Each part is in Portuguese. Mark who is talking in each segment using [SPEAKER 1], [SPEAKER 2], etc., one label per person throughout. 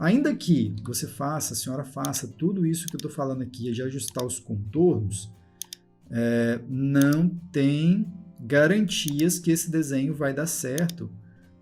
[SPEAKER 1] Ainda que você faça, a senhora faça tudo isso que eu estou falando aqui, de ajustar os contornos, não tem garantias que esse desenho vai dar certo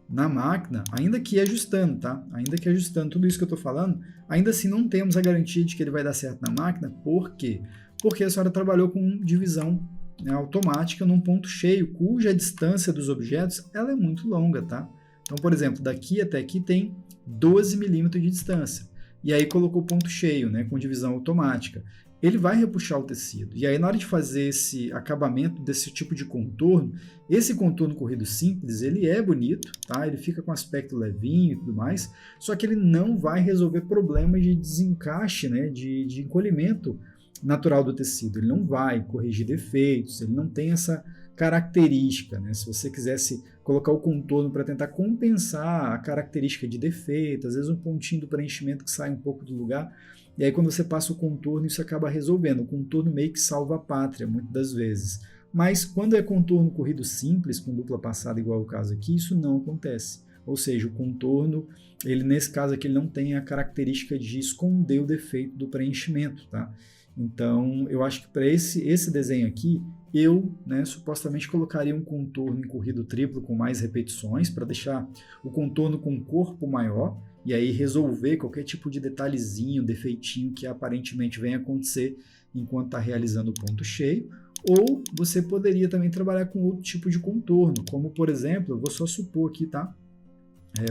[SPEAKER 1] na máquina, ainda que ajustando, tá? Ainda que ajustando tudo isso que eu estou falando, ainda assim não temos a garantia de que ele vai dar certo na máquina. Por quê? Porque a senhora trabalhou com divisão, né, automática num ponto cheio, cuja distância dos objetos ela é muito longa, tá? Então, por exemplo, daqui até aqui tem 12 milímetros de distância. E aí colocou ponto cheio, né, com divisão automática. Ele vai repuxar o tecido. E aí, na hora de fazer esse acabamento desse tipo de contorno, esse contorno corrido simples, ele é bonito, tá? Ele fica com aspecto levinho e tudo mais, só que ele não vai resolver problemas de desencaixe, né, de encolhimento natural do tecido. Ele não vai corrigir defeitos, ele não tem essa característica, né? Se você quisesse colocar o contorno para tentar compensar a característica de defeito, às vezes um pontinho do preenchimento que sai um pouco do lugar, e aí quando você passa o contorno, isso acaba resolvendo. O contorno meio que salva a pátria, muitas das vezes. Mas quando é contorno corrido simples, com dupla passada, igual o caso aqui, isso não acontece. Ou seja, o contorno, ele nesse caso aqui, ele não tem a característica de esconder o defeito do preenchimento, tá? Então, eu acho que para esse desenho aqui, eu, né, supostamente colocaria um contorno em corrido triplo com mais repetições, para deixar o contorno com um corpo maior, e aí resolver qualquer tipo de detalhezinho, defeitinho que aparentemente venha acontecer enquanto está realizando o ponto cheio. Ou você poderia também trabalhar com outro tipo de contorno, como por exemplo, eu vou só supor aqui, tá?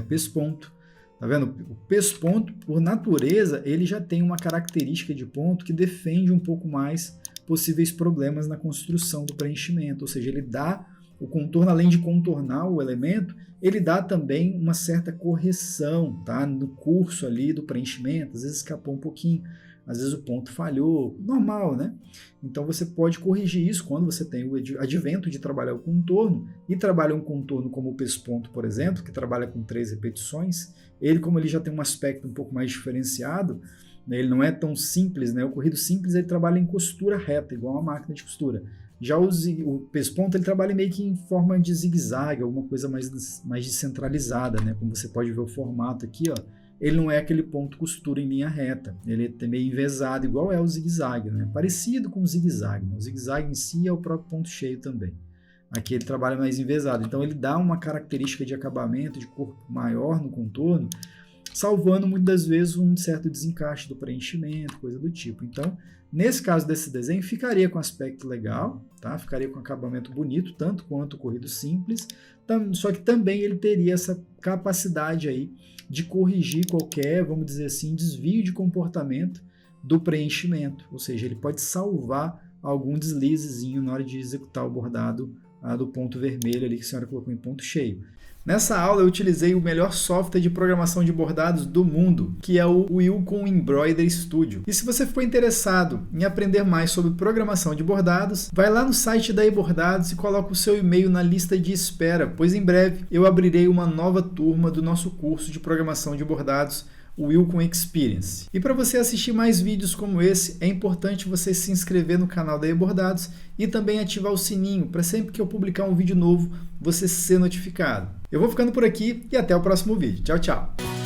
[SPEAKER 1] Pesponto. Tá vendo? O pesponto, por natureza, ele já tem uma característica de ponto que defende um pouco mais possíveis problemas na construção do preenchimento, ou seja, ele dá o contorno, além de contornar o elemento, ele dá também uma certa correção, tá? No curso ali do preenchimento, às vezes escapou um pouquinho, às vezes o ponto falhou, normal, né? Então você pode corrigir isso quando você tem o advento de trabalhar o contorno e trabalha um contorno como o pesponto, por exemplo, que trabalha com 3 repetições. Ele, como ele já tem um aspecto um pouco mais diferenciado, né, ele não é tão simples, né? O corrido simples ele trabalha em costura reta, igual uma máquina de costura. Já o pesponto ele trabalha meio que em forma de zigue-zague, alguma coisa mais descentralizada, né? Como você pode ver o formato aqui, ó. Ele não é aquele ponto costura em linha reta, ele é meio envezado, igual é o zigue-zague, né? Parecido com o zigue-zague, né? O zigue-zague em si é o próprio ponto cheio também. Aqui ele trabalha mais envezado, então ele dá uma característica de acabamento, de corpo maior no contorno, salvando muitas vezes um certo desencaixe do preenchimento, coisa do tipo. Então, nesse caso desse desenho, ficaria com aspecto legal, tá? Ficaria com acabamento bonito, tanto quanto o corrido simples, só que também ele teria essa capacidade aí de corrigir qualquer, vamos dizer assim, desvio de comportamento do preenchimento, ou seja, ele pode salvar algum deslizezinho na hora de executar o bordado do ponto vermelho ali que a senhora colocou em ponto cheio. Nessa aula eu utilizei o melhor software de programação de bordados do mundo, que é o Wilcon Embroidery Studio. E se você for interessado em aprender mais sobre programação de bordados, vai lá no site da eBordados e coloca o seu e-mail na lista de espera, pois em breve eu abrirei uma nova turma do nosso curso de programação de bordados, o Wilcon Experience. E para você assistir mais vídeos como esse, é importante você se inscrever no canal da eBordados e também ativar o sininho para sempre que eu publicar um vídeo novo, você ser notificado. Eu vou ficando por aqui e até o próximo vídeo. Tchau, tchau!